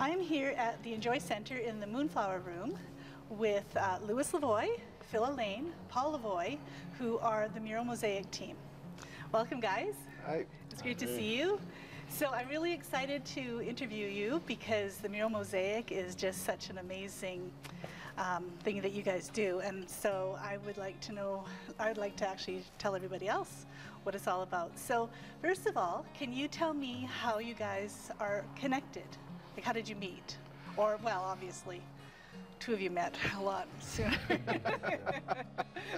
I'm here at the Enjoy Center in the Moonflower Room with Lewis Lavoie, Phil Elaine, Paul Lavoie, who are the Mural Mosaic team. Welcome, guys. Hi. It's great to see you. So I'm really excited to interview you because the Mural Mosaic is just such an amazing thing that you guys do. And so I would like to know, I would like to actually tell everybody else what it's all about. So first of all, can you tell me how you guys are connected? Like, how did you meet? Or, well, obviously, two of you met a lot sooner.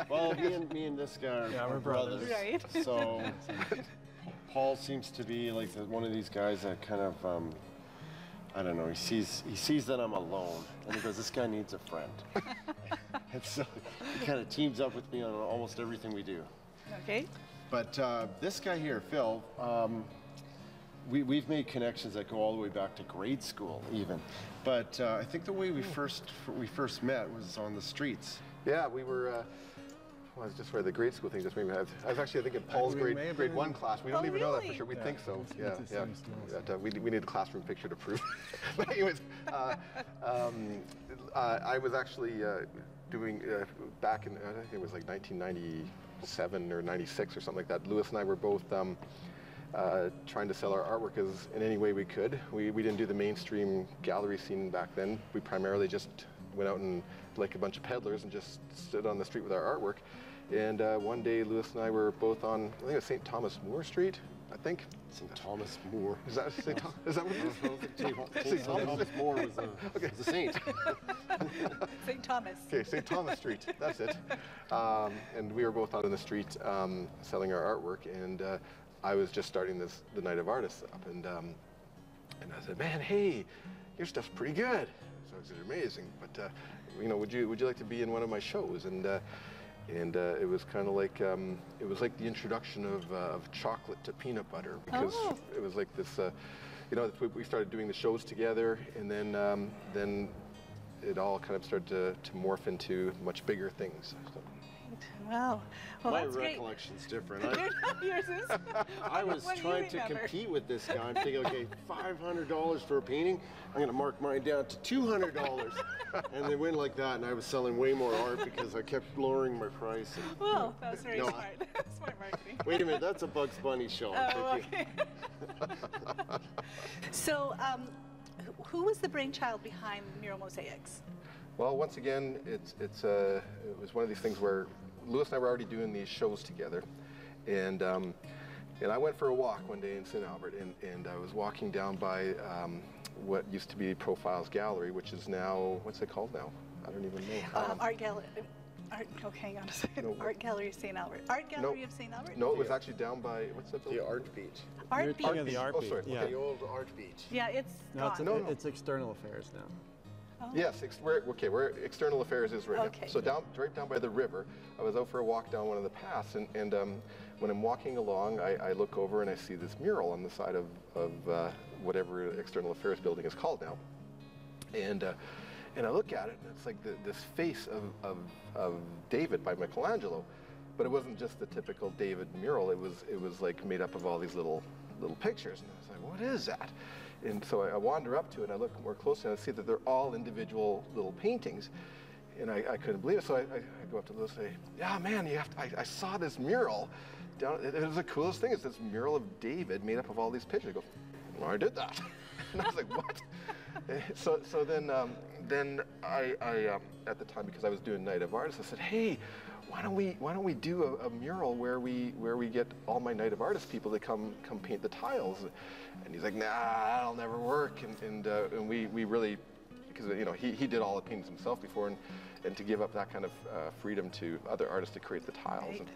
Well, me and this guy are brothers. Right. So Paul seems to be like one of these guys that kind of, I don't know, he sees that I'm alone, and he goes, this guy needs a friend. And so he kind of teams up with me on almost everything we do. Okay. But this guy here, Phil, we've made connections that go all the way back to grade school, even. But I think the way we first met was on the streets. Yeah, we were. Well, it's just where the grade school thing just made me. I was actually, I think, in Paul's grade 1 class. We don't even know that for sure. We think so. Yeah. We need a classroom picture to prove. But anyways, I was actually doing back in, I think it was like 1997 or 96 or something like that. Lewis and I were both trying to sell our artwork in any way we could. We didn't do the mainstream gallery scene back then. We primarily just went out and like a bunch of peddlers and just stood on the street with our artwork. And one day Lewis and I were both on, I think it was St. Thomas More Street, I think. St. Thomas More. Is that St. Thomas? Is that what it is? St. Thomas More was a saint. St. Thomas. Okay, St. Thomas Street, that's it. And we were both out in the street selling our artwork, and I was just starting the Night of Artists up, and I said, man, hey, your stuff's pretty good. So I said, amazing, but you know, would you like to be in one of my shows? And it was kind of like it was like the introduction of chocolate to peanut butter, because it was like this, you know, we started doing the shows together, and then it all kind of started to morph into much bigger things. So. Wow. Well, my that's recollection's different. Yours is? I was trying to compete with this guy. I'm thinking, okay, $500 for a painting. I'm going to mark mine down to $200. And they went like that, and I was selling way more art because I kept lowering my price. Well, that was very smart. Smart marketing. Wait a minute, that's a Bugs Bunny show. Oh, okay. So, who was the brainchild behind Mural Mosaics? Well, once again, it was one of these things where Lewis and I were already doing these shows together, and I went for a walk one day in St. Albert, and I was walking down by what used to be Profiles Gallery, which is now, what's it called now? I don't even know. Art Gallery. Hang on a second. No, Art Gallery of St. Albert. Art Gallery of St. Albert? No, it was actually down by, what's that? The Art Beat. Art Beat. The Art Beat. Sorry. Yeah. The old Art Beat. Yeah, it's it's External Affairs now. Oh. Yes, where External Affairs is right now. So right down by the river, I was out for a walk down one of the paths, and when I'm walking along, I look over and I see this mural on the side of whatever External Affairs building is called now, and I look at it, and it's like this face of David by Michelangelo, but it wasn't just the typical David mural. It was like made up of all these little pictures, and I was like, what is that? And so I wander up to it, and I look more closely, and I see that they're all individual little paintings, and I couldn't believe it. So I go up to Lewis and say, yeah, man, I saw this mural down. It was the coolest thing. It's this mural of David made up of all these pictures. I go, well, I did that. And I was like, what? So then I at the time, because I was doing Night of Artists, I said, hey, why don't we do a mural where we get all my Night of Artists people to come paint the tiles? And he's like, nah, that'll never work. And we really, because you know he did all the paintings himself before, and to give up that kind of freedom to other artists to create the tiles. Right.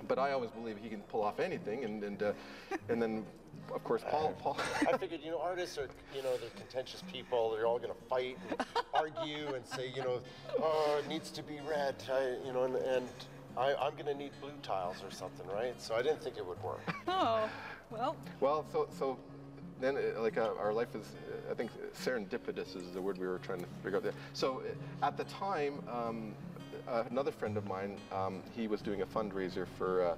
But I always believe he can pull off anything, and then of course Paul. I figured, you know, artists are, you know, they're contentious people. They're all going to fight and argue and say, you know, oh, it needs to be red, and I'm going to need blue tiles or something, right? So I didn't think it would work. Oh, well. Well, so then like our life is, I think serendipitous is the word we were trying to figure out there. So at the time, another friend of mine, he was doing a fundraiser for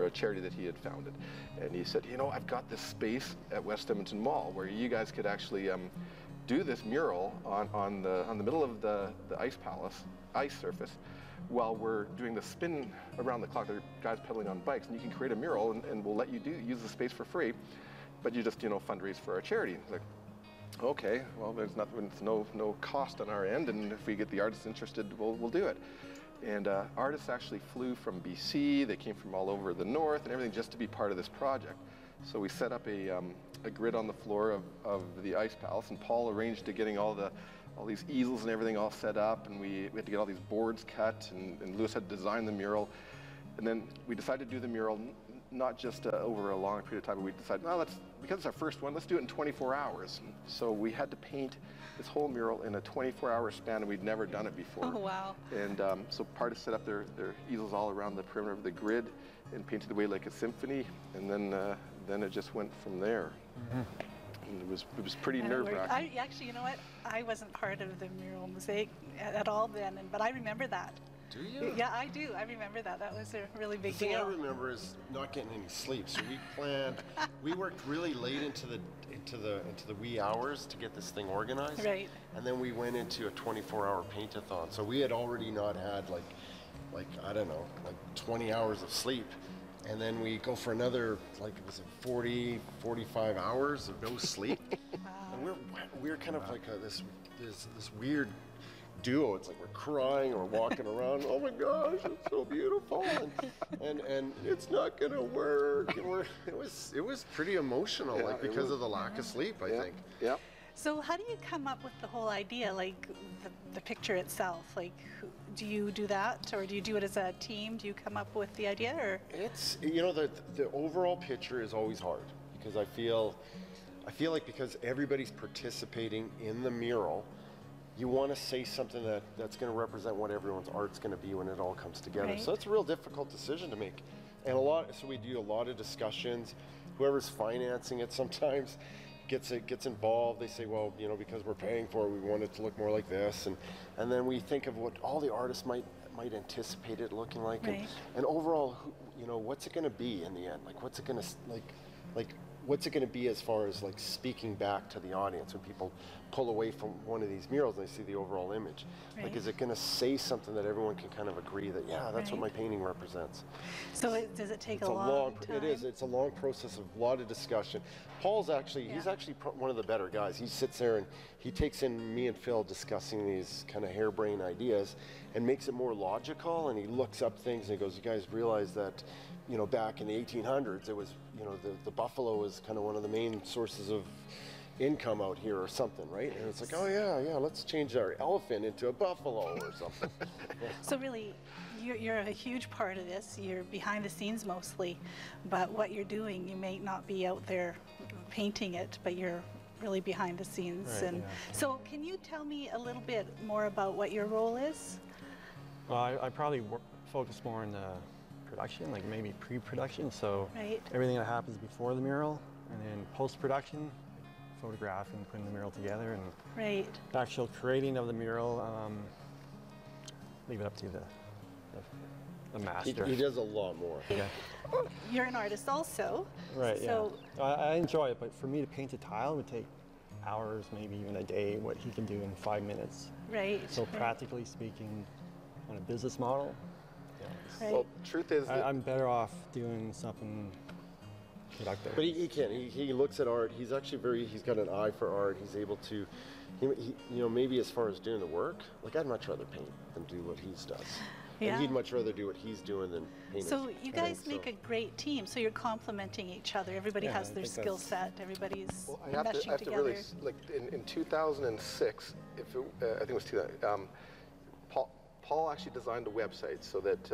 a charity that he had founded, and he said, you know, I've got this space at West Edmonton Mall where you guys could actually do this mural on the middle of the ice surface, while we're doing the spin around the clock. There are guys pedaling on bikes, and you can create a mural, and we'll let you use the space for free, but you just fundraise for our charity. It's like, okay, well, there's no cost on our end, and if we get the artists interested, we'll do it. And artists actually flew from BC. They came from all over the north and everything just to be part of this project. So we set up a grid on the floor of the ice palace, and Paul arranged to getting all these easels and everything all set up, and we had to get all these boards cut, and Lewis had to design the mural. And then we decided to do the mural not just over a long period of time, but we decided, well, because it's our first one, let's do it in 24 hours. So we had to paint this whole mural in a 24-hour span, and we'd never done it before. Oh, wow. And so artists set up their easels all around the perimeter of the grid and painted away like a symphony, and then it just went from there. And it was pretty nerve-wracking. Actually, you know what? I wasn't part of the Mural Mosaic at all then, but I remember that. Do you? Yeah, I do. I remember that. That was a really big deal. The thing I remember is not getting any sleep. So we worked really late into the wee hours to get this thing organized. Right. And then we went into a 24-hour paint-a-thon. So we had already not had like I don't know, like 20 hours of sleep. And then we go for another, like, was it 40, 45 hours of no sleep? Wow. And we're kind of like this weird duo. It's like we're crying or walking around. Oh my gosh, it's so beautiful, and it's not gonna work. And it was pretty emotional, yeah, because of the lack of sleep, I think. Yeah. So how do you come up with the whole idea, like the picture itself? Like, do you do that, or do you do it as a team? Do you come up with the idea, or? It's the overall picture is always hard, because I feel like because everybody's participating in the mural, you want to say something that's going to represent what everyone's art's going to be when it all comes together. Right. So it's a real difficult decision to make, and so we do a lot of discussions. Whoever's financing it sometimes gets involved. They say, well, because we're paying for it, we want it to look more like this, and then we think of what all the artists might anticipate it looking like, right. and overall, what's it going to be in the end? Like, what's it going to what's it going to be as far as like speaking back to the audience when people pull away from one of these murals and they see the overall image? Right. Like, is it going to say something that everyone can kind of agree that, yeah, that's right. what my painting represents? So does it take It's a long time? It is. It's a long process of a lot of discussion. Paul's he's actually one of the better guys. He sits there and he takes in me and Phil discussing these kind of harebrained ideas and makes it more logical, and he looks up things and he goes, you guys realize that, back in the 1800s, it was, the buffalo was kind of one of the main sources of income out here or something, right? And it's like, oh yeah, let's change our elephant into a buffalo or something. So really, you're a huge part of this. You're behind the scenes mostly, but what you're doing, you may not be out there painting it, but you're really behind the scenes. Right, and yeah. So can you tell me a little bit more about what your role is? Well, I probably focus more on the production, like maybe pre-production, so Right. everything that happens before the mural, and then post-production, photographing, putting the mural together, and Right. the actual creating of the mural, leave it up to the master. He does a lot more. Yeah. You're an artist also. Right, So yeah. I enjoy it, but for me to paint a tile would take hours, maybe even a day, what he can do in 5 minutes. right. So right. practically speaking, on a business model, Right. Well, truth is that I'm better off doing something productive. But he can. He looks at art. He's actually he's got an eye for art. He's able to, maybe as far as doing the work, like I'd much rather paint than do what he does. Yeah. And he'd much rather do what he's doing than paint. So you guys make a great team. So you're complementing each other. Everybody Yeah, has I their think skill that's- set. Everybody's Well, I meshing have to together. really, like in 2006, I think it was 2000, Paul actually designed a website so that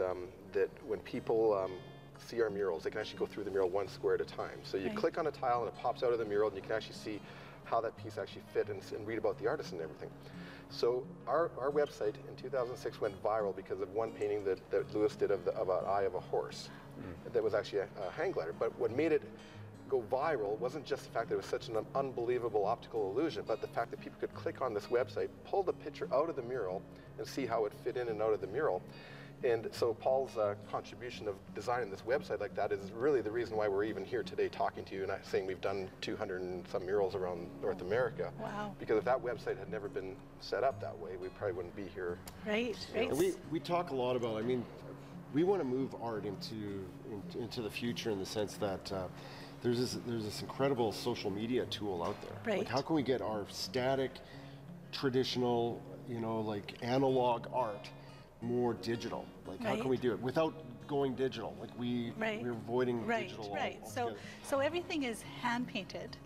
that when people see our murals, they can actually go through the mural one square at a time. So you Right. click on a tile and it pops out of the mural, and you can actually see how that piece actually fit and read about the artist and everything. So our website in 2006 went viral because of one painting that Lewis did of an eye of a horse. That was actually a hang glider. But what made it go viral wasn't just the fact that it was such an unbelievable optical illusion, but the fact that people could click on this website, pull the picture out of the mural, and see how it fit in and out of the mural. And so Paul's contribution of designing this website like that is really the reason why we're even here today talking to you and saying we've done 200 and some murals around North America. Wow. Because if that website had never been set up that way, we probably wouldn't be here. Right, right. And we talk a lot about, I mean, we want to move art into the future in the sense that there's this incredible social media tool out there. Right. Like, how can we get our static, traditional, you know, like analog art more digital? Like, how can we do it without going digital? Like, we're avoiding digital altogether. So everything is hand painted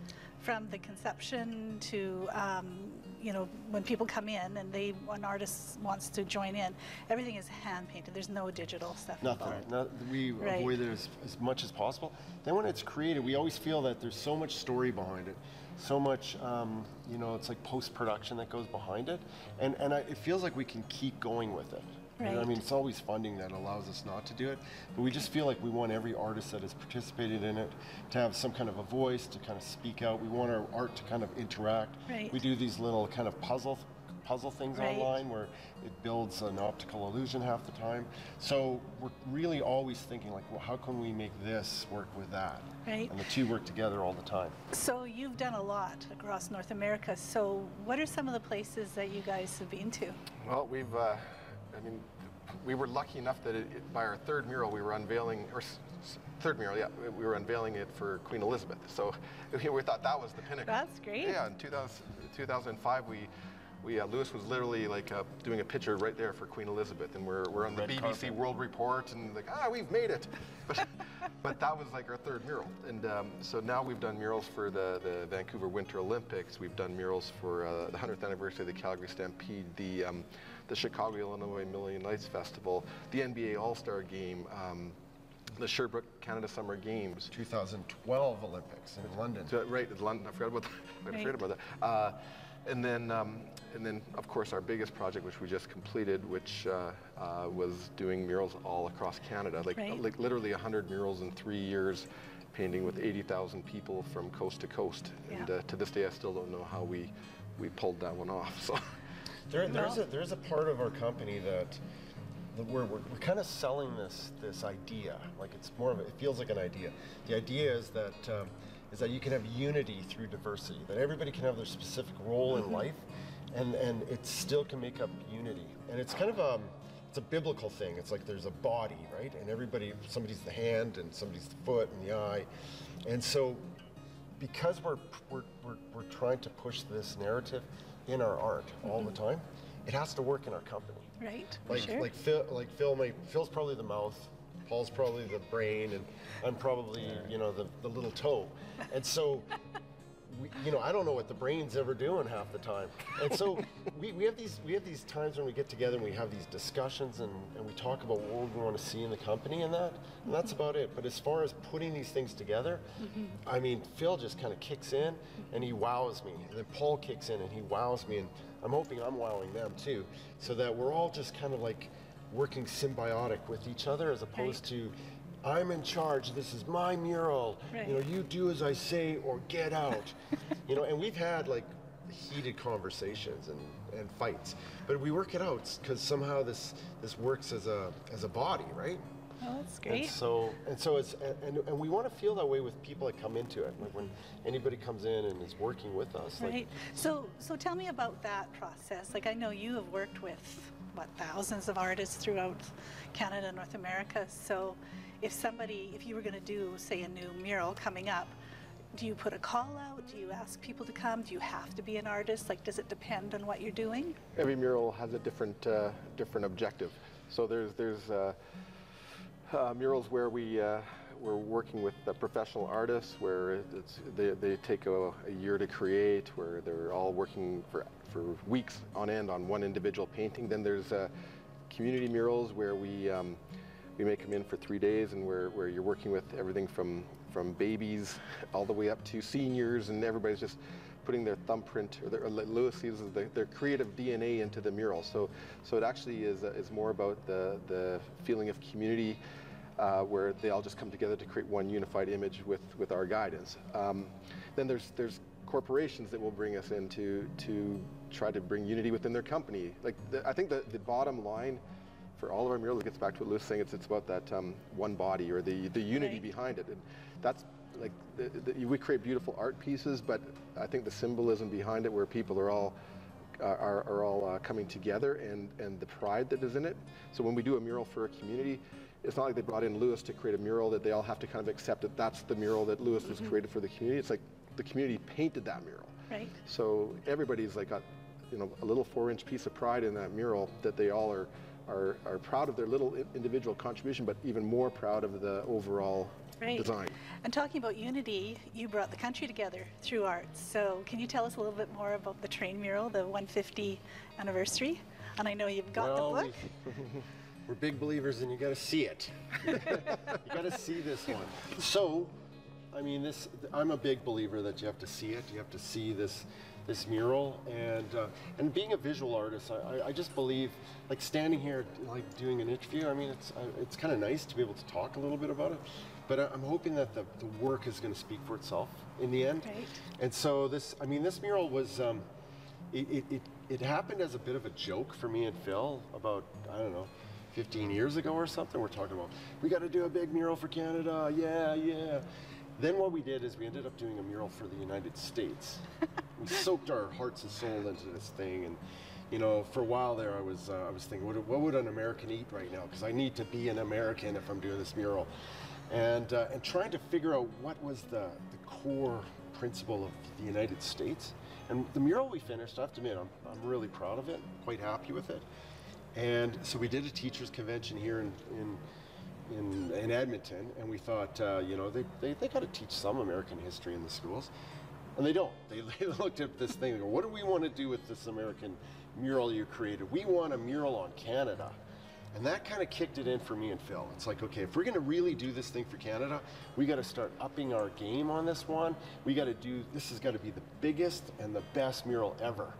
from the conception to you know, when people come in and an artist wants to join in, everything is hand painted. There's no digital stuff involved. We avoid it as much as possible. Then when it's created, we always feel that there's so much story behind it, so much, you know, it's like post-production that goes behind it, and it feels like we can keep going with it. Right. I mean, it's always funding that allows us not to do it, but we just feel like we want every artist that has participated in it to have some kind of a voice, to kind of speak out. We want our art to kind of interact. Right. We do these little kind of puzzle things online where it builds an optical illusion half the time. So we're really always thinking like, well, how can we make this work with that? Right. And the two work together all the time. So you've done a lot across North America. So what are some of the places that you guys have been to? Well, we've, I mean, we were lucky enough that by our third mural we were unveiling, or third mural, yeah, we were unveiling it for Queen Elizabeth. So we thought that was the pinnacle. That's great. Yeah, in 2005 Lewis was literally like doing a picture right there for Queen Elizabeth, and we're on the BBC carpet. World Report, and like, we've made it. But that was like our third mural, and so now we've done murals for the Vancouver Winter Olympics. We've done murals for the 100th anniversary of the Calgary Stampede, the Chicago, Illinois Million Lights Festival, the NBA All-Star Game, the Sherbrooke Canada Summer Games. 2012 Olympics in London. Right, in London. I forgot about that. I forgot about that. And then, of course, our biggest project, which we just completed, which was doing murals all across Canada, like literally 100 murals in 3 years, painting with 80,000 people from coast to coast. And to this day, I still don't know how we pulled that one off. So there's a part of our company that we're kind of selling this idea. Like, it's more of it feels like an idea. The idea is that you can have unity through diversity, that everybody can have their specific role in life, and it still can make up unity. And it's kind of it's a biblical thing. It's like there's a body, right? And somebody's the hand, and somebody's the foot, and the eye. And so, because we're trying to push this narrative in our art all the time, it has to work in our company. Right. Like Phil's probably the mouth, Paul's probably the brain, and I'm probably, you know, the little toe. And so, I don't know what the brain's ever doing half the time. And so we have these times when we get together and we have these discussions and we talk about what we want to see in the company and that's about it. But as far as putting these things together, I mean, Phil just kind of kicks in and he wows me. And then Paul kicks in and he wows me, and I'm hoping I'm wowing them too, so that we're all just kind of like working symbiotic with each other, as opposed to, I'm in charge, this is my mural, you know, you do as I say or get out. You know, and we've had like heated conversations and fights, but we work it out because somehow this works as a body, right? Oh, that's great. And so it's and we want to feel that way with people that come into it, like when anybody comes in and is working with us. Right. Like, so tell me about that process. Like, I know you have worked with thousands of artists throughout Canada and North America. So if you were going to do, say, a new mural coming up, do you put a call out? Do you ask people to come? Do you have to be an artist? Like, does it depend on what you're doing? Every mural has a different objective. So there's murals where we're working with professional artists, where they take a year to create, where they're all working for weeks on end on one individual painting. Then there's community murals where we make them in for 3 days, and where you're working with everything from babies all the way up to seniors, and everybody's just putting their thumbprint, or Lewis uses their creative DNA into the mural. So it actually is more about the feeling of community, where they all just come together to create one unified image with our guidance. Then there's corporations that will bring us in to try to bring unity within their company. Like, I think the bottom line for all of our murals, it gets back to what Lewis was saying, it's about that one body, or the unity behind it. And that's like, we create beautiful art pieces, but I think the symbolism behind it, where people are all coming together, and the pride that is in it. So when we do a mural for a community, it's not like they brought in Lewis to create a mural that they all have to kind of accept that that's the mural that Lewis has created for the community. It's like the community painted that mural. Right. So everybody's like got, you know, a little 4-inch piece of pride in that mural, that they all are proud of their little individual contribution, but even more proud of the overall design. And talking about unity, you brought the country together through art. So can you tell us a little bit more about the train mural, the 150 anniversary? And I know you've got the book. We're big believers, and you got to see it. You got to see this one. So, I mean, I'm a big believer that you have to see it. You have to see this mural, and being a visual artist, I just believe, like standing here, like doing an interview. I mean, it's kind of nice to be able to talk a little bit about it, but I'm hoping that the work is going to speak for itself in the end. Right. And so this mural was, it happened as a bit of a joke for me and Phil about, I don't know, 15 years ago or something. We're talking about, we got to do a big mural for Canada, yeah. Then what we did is we ended up doing a mural for the United States. We soaked our hearts and soul into this thing, and you know, for a while there, I was thinking, what would an American eat right now? Because I need to be an American if I'm doing this mural, and trying to figure out what was the core principle of the United States. And the mural we finished, I have to admit, I'm really proud of it, quite happy with it. And so we did a teachers convention here in Edmonton, and we thought, you know, they got to teach some American history in the schools, and they don't. They looked at this thing and go, what do we want to do with this American mural you created? We want a mural on Canada. And that kind of kicked it in for me and Phil. It's like, okay, if we're going to really do this thing for Canada, we got to start upping our game on this one. This has got to be the biggest and the best mural ever.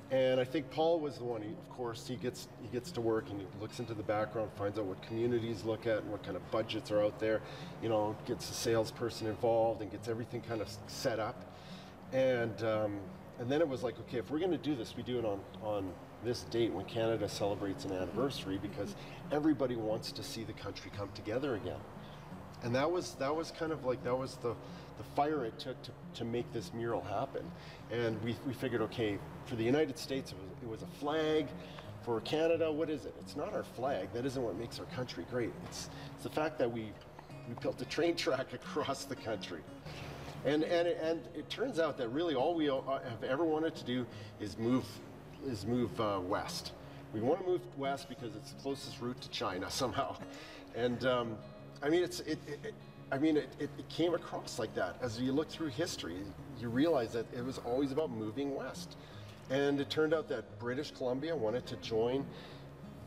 And I think Paul was the one, of course, he gets to work, and he looks into the background, finds out what communities look at and what kind of budgets are out there, you know, gets the salesperson involved and gets everything kind of set up. And then it was like, okay, if we're going to do this, we do it on this date when Canada celebrates an anniversary, because everybody wants to see the country come together again. And that was kind of like, that was the fire it took to make this mural happen. And we figured, okay, for the United States, it was a flag. For Canada, what is it? It's not our flag. That isn't what makes our country great. It's the fact that we built a train track across the country. And it turns out that really all we have ever wanted to do is move west. We want to move west because it's the closest route to China somehow. And I mean, it came across like that. As you look through history, you realize that it was always about moving west. And it turned out that British Columbia wanted to join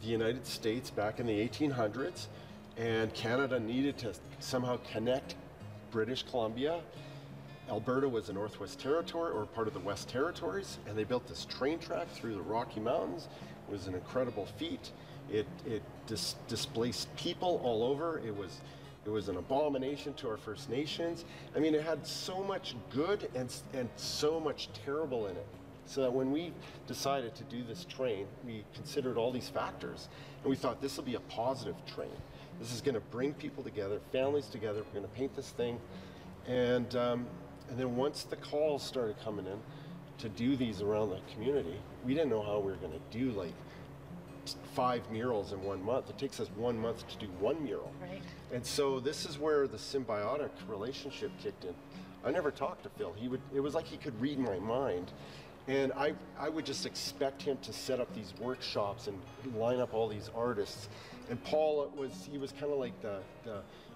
the United States back in the 1800s, and Canada needed to somehow connect British Columbia. Alberta was a Northwest Territory, or part of the West Territories, and they built this train track through the Rocky Mountains. It was an incredible feat. It displaced people all over. It was an abomination to our First Nations. I mean, it had so much good and so much terrible in it. So that when we decided to do this train, we considered all these factors, and we thought this will be a positive train. This is going to bring people together, families together. We're going to paint this thing, and then once the calls started coming in to do these around the community, we didn't know how we were going to do like 5 murals in 1 month. It takes us 1 month to do 1 mural. Right. And so this is where the symbiotic relationship kicked in. I never talked to Phil. It was like he could read my mind. And I would just expect him to set up these workshops and line up all these artists. And Paul he was kind of like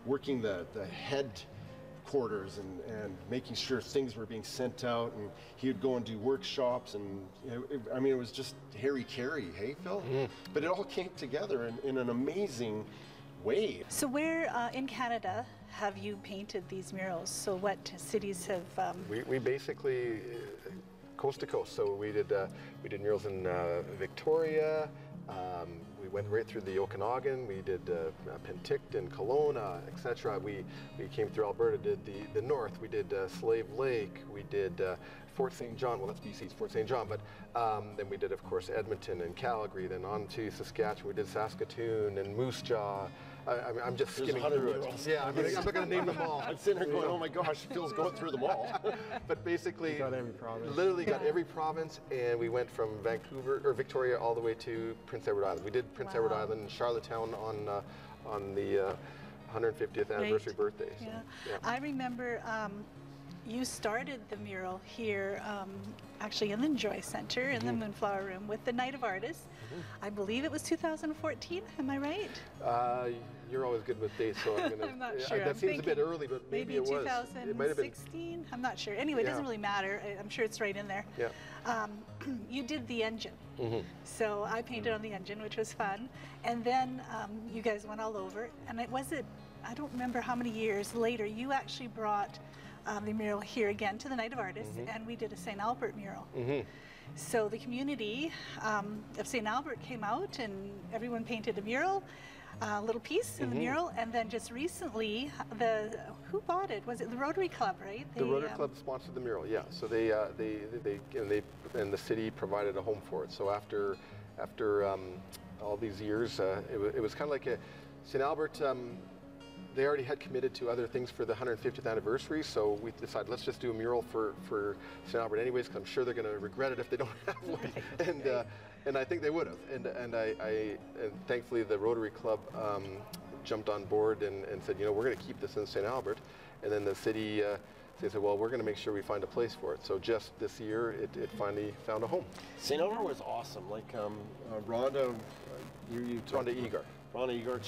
working the headquarters and making sure things were being sent out. And he would go and do workshops. And I mean, it was just Harry-Carry, hey, Phil? Mm. But it all came together in an amazing way. So where in Canada have you painted these murals? So what cities have? We basically coast to coast. So we did murals in Victoria. We went right through the Okanagan. We did Penticton, Kelowna, etc. We came through Alberta, did the north. We did Slave Lake. We did Fort St. John. Well, that's BC's Fort St. John, but then we did, of course, Edmonton and Calgary. Then on to Saskatchewan. We did Saskatoon and Moose Jaw. I'm just skimming through it. Yeah, I'm not going to name them all. I'm sitting here going, oh my gosh, Phil's going through them all. But basically, got every province. Literally got every province, and we went from Vancouver or Victoria all the way to Prince Edward Island. We did Prince Edward Island and Charlottetown on the 150th anniversary birthday. So, yeah. I remember you started the mural here, actually in the Joy Center in the Moonflower Room with the Night of Artists. I believe it was 2014. Am I right? You're always good with dates, so I'm gonna. I'm not sure. That seems a bit early, but maybe it was. 2016. It might have been. I'm not sure. Anyway, it doesn't really matter. I'm sure it's right in there. Yeah. You did the engine, so I painted on the engine, which was fun. And then you guys went all over, and I don't remember how many years later you actually brought the mural here again to the Night of Artists, and we did a St. Albert mural. So the community of St. Albert came out, and everyone painted a mural, a little piece in the mural, and then just recently, who bought it? Was it the Rotary Club, right? The Rotary Club sponsored the mural, yeah. So they and the city provided a home for it. So after all these years, it was kind of like St. Albert. They already had committed to other things for the 150th anniversary, so we decided let's just do a mural for St. Albert anyways, because I'm sure they're going to regret it if they don't have one. And I think they would have. And thankfully the Rotary Club jumped on board and said, you know, we're going to keep this in St. Albert. And then the city they said, well, we're going to make sure we find a place for it. So just this year, it finally found a home. St. Albert was awesome. Like Rhonda, Rhonda Egar. Rhonda Egar,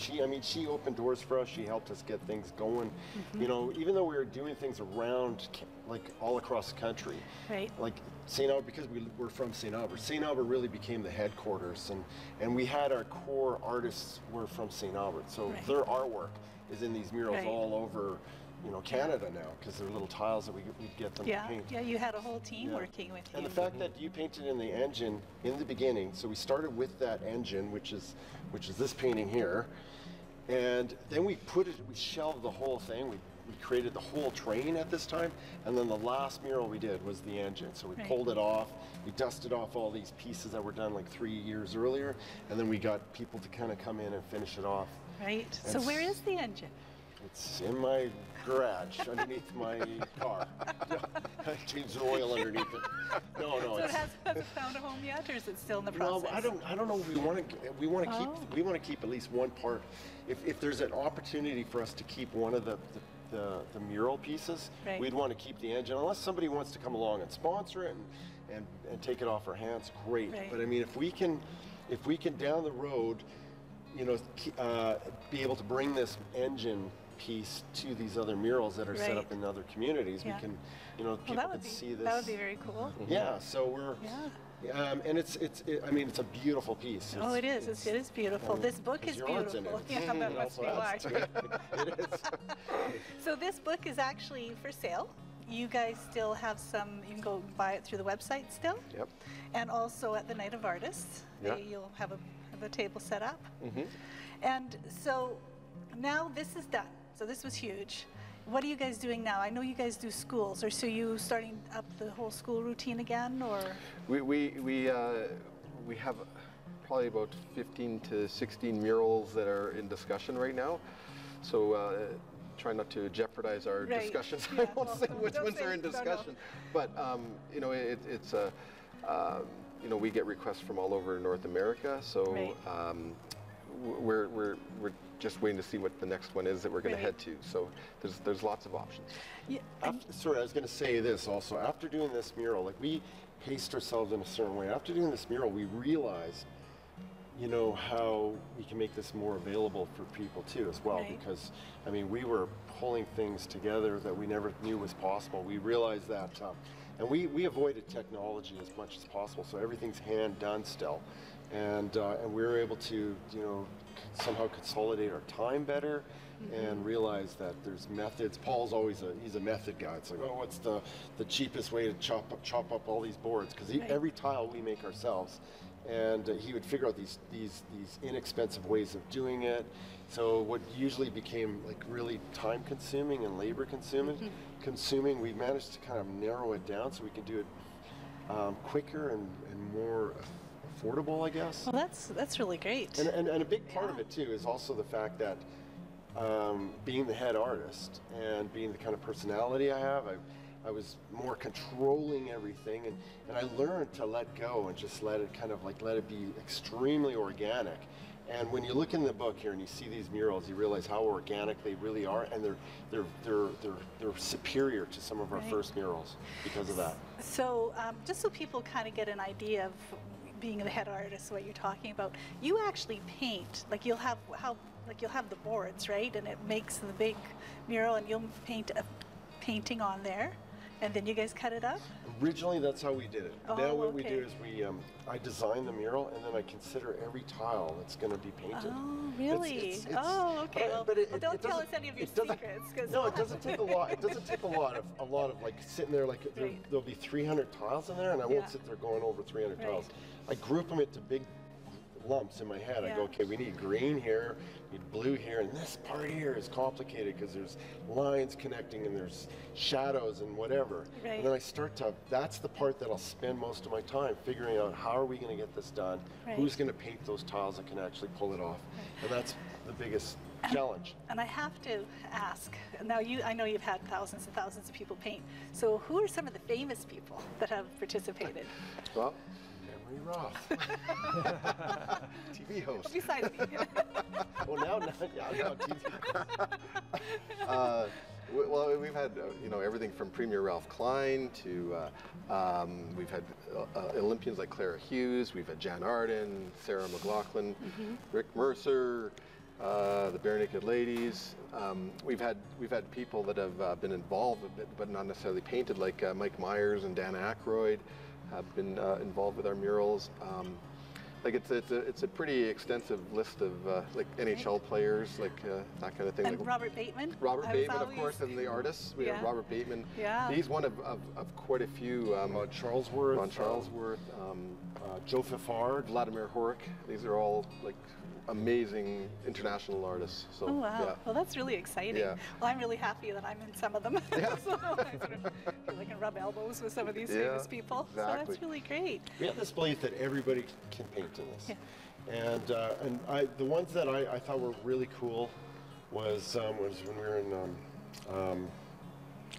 she opened doors for us. She helped us get things going. You know, even though we were doing things around, like all across the country. Right. Like St. Albert, because we're from St. Albert really became the headquarters, and we had our core artists were from St. Albert. So their artwork is in these murals all over, you know, Canada now, because they're little tiles that we get them to paint. Yeah, you had a whole team working with you. And the fact that you painted in the engine in the beginning, so we started with that engine, which is this painting here, and then we shelved the whole thing. We created the whole train at this time, and then the last mural we did was the engine. So we pulled it off, we dusted off all these pieces that were done like 3 years earlier, and then we got people to kind of come in and finish it off. Right. And so where is the engine? It's in my garage, underneath my car. I changed the oil underneath it. No. So it hasn't found a home yet, or is it still in the process? No, I don't know. We want to keep at least one part. If there's an opportunity for us to keep one of the mural pieces, we'd want to keep the engine, unless somebody wants to come along and sponsor it and take it off our hands. Great. But I mean, if we can down the road, you know, be able to bring this engine piece to these other murals that are set up in other communities, we can, you know, people can see this. That would be very cool. Yeah, so we're, and I mean, it's a beautiful piece. Oh, it is. It is beautiful. This book is beautiful. Yeah, that must be why. It is. So this book is actually for sale. You guys still have some, you can go buy it through the website still. Yep. And also at the Night of Artists, you'll have a table set up. And so now this is done. So this was huge. What are you guys doing now? I know you guys do schools, or so you starting up the whole school routine again, or? We have probably about 15 to 16 murals that are in discussion right now. So try not to jeopardize our discussions. I won't say which ones are in discussion, but you know, it's you know, we get requests from all over North America, so we're just waiting to see what the next one is that we're going to head to. So there's lots of options. Yeah. Sorry, I was going to say this also. After doing this mural, like, we paced ourselves in a certain way. After doing this mural, we realized, you know, how we can make this more available for people too as well. Because, I mean, we were pulling things together that we never knew was possible. We realized that, and we avoided technology as much as possible, so everything's hand done still. And we were able to, you know, somehow consolidate our time better and realize that there's methods. Paul's always he's a method guy. It's like, oh, what's the cheapest way to chop up all these boards? Because every tile we make ourselves, and he would figure out these inexpensive ways of doing it. So what usually became like really time consuming and labor consuming, we managed to kind of narrow it down so we can do it quicker and more affordable, I guess. Well, that's really great. And a big part of it too is also the fact that being the head artist and being the kind of personality I have, I was more controlling everything, and I learned to let go and just let it be extremely organic. And when you look in the book here and you see these murals, you realize how organic they really are, and they're superior to some of our first murals because of that. So just so people kind of get an idea of being the head artist, what you're talking about, you actually paint. Like you'll have the boards, right? And it makes the big mural, and you'll paint a painting on there, and then you guys cut it up? Originally, that's how we did it. Oh, now what we do is I design the mural, and then I consider every tile that's going to be painted. Oh, really? Okay. Well, don't tell us any of your secrets. No, it doesn't take a lot. It doesn't take a lot of like sitting there. Like there'll be 300 tiles in there, and I won't sit there going over 300 tiles. I group them into big lumps in my head. I go, okay, we need green here, we need blue here, and this part here is complicated because there's lines connecting and there's shadows and whatever. And then I start to, that's the part that I'll spend most of my time figuring out, how are we going to get this done? Who's going to paint those tiles that can actually pull it off? And that's the biggest challenge. And I have to ask, now I know you've had thousands and thousands of people paint, so who are some of the famous people that have participated? Well, Roth, TV host. Besides me. Well, now TV. Well, we've had everything from Premier Ralph Klein to we've had Olympians like Clara Hughes. We've had Jan Arden, Sarah McLaughlin, Rick Mercer, the Bare Naked Ladies. We've had people that have been involved but not necessarily painted, like Mike Myers and Dan Aykroyd have been involved with our murals. Like it's a pretty extensive list of like NHL players, like that kind of thing. And like Robert Bateman. Robert Bateman, of course, and the artists. We have Robert Bateman. Yeah. He's one of quite a few. Ron Charlesworth. Joe Fifard. Vladimir Horek. These are all like amazing international artists. So, oh wow! Well, that's really exciting. Well, I'm really happy that I'm in some of them. So I sort of feel like I can rub elbows with some of these famous people. Exactly. So that's really great. We have this belief that everybody can paint in this. And the ones that I thought were really cool was when we were in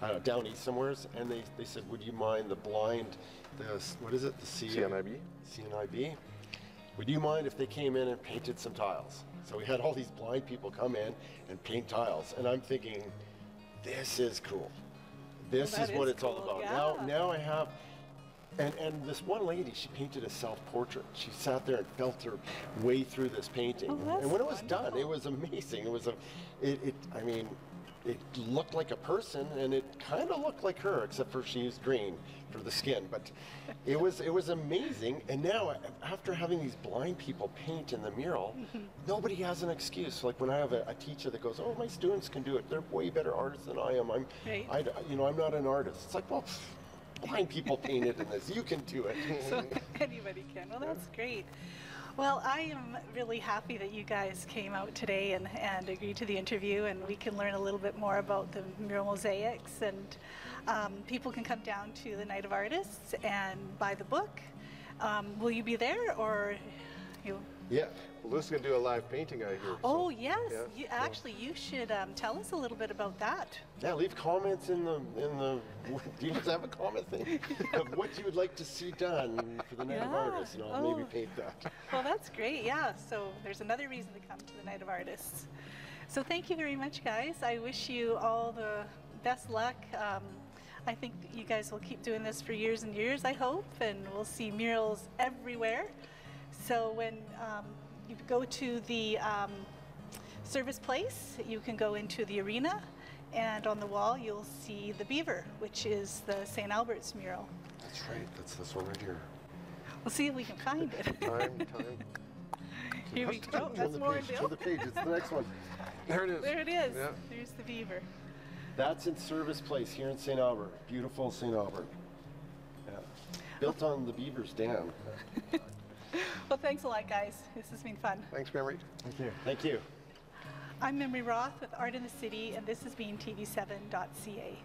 I don't know, down east somewheres, and they said, would you mind what is it? The CNIB. CNIB. Would you mind if they came in and painted some tiles? So we had all these blind people come in and paint tiles, and I'm thinking, this is cool. This is what it's all about. Now I have, and this one lady, she painted a self-portrait. She sat there and felt her way through this painting, and when it was done, it was amazing. It was it looked like a person, and it kind of looked like her, except for she used green for the skin. But it was amazing. And now, after having these blind people paint in the mural, nobody has an excuse. Like when I have a teacher that goes, "Oh, my students can do it. They're way better artists than I am. I'm not an artist." It's like, well, blind people painted in this. You can do it. So anybody can. Well, that's great. Well, I am really happy that you guys came out today and agreed to the interview, and we can learn a little bit more about the Mural Mosaics, and people can come down to the Night of Artists and buy the book. Will you be there, or you? Yeah, well, Lewis is going to do a live painting out here. Oh, yes. Yeah, you should tell us a little bit about that. Yeah, leave comments in the. Do you have a comment thing of what you would like to see done for the Night of Artists, and I'll maybe paint that. Well, that's great. Yeah. So there's another reason to come to the Night of Artists. So thank you very much, guys. I wish you all the best luck. I think you guys will keep doing this for years and years, I hope, and we'll see murals everywhere. So when you go to the service place, you can go into the arena, and on the wall you'll see the beaver, which is the St. Albert's mural. That's right, that's this one right here. We'll see if we can find it. Time. Here we go. That's more in Turn the page, it's the next one. There it is. There it is. Yeah. There's the beaver. That's in Service Place here in St. Albert. Beautiful St. Albert. Yeah. Built on the Beaver's Dam. Well, thanks a lot, guys. This has been fun. Thanks, Memory. Thank you. Thank you. I'm Memory Roth with Art in the City, and this has been TV7.ca.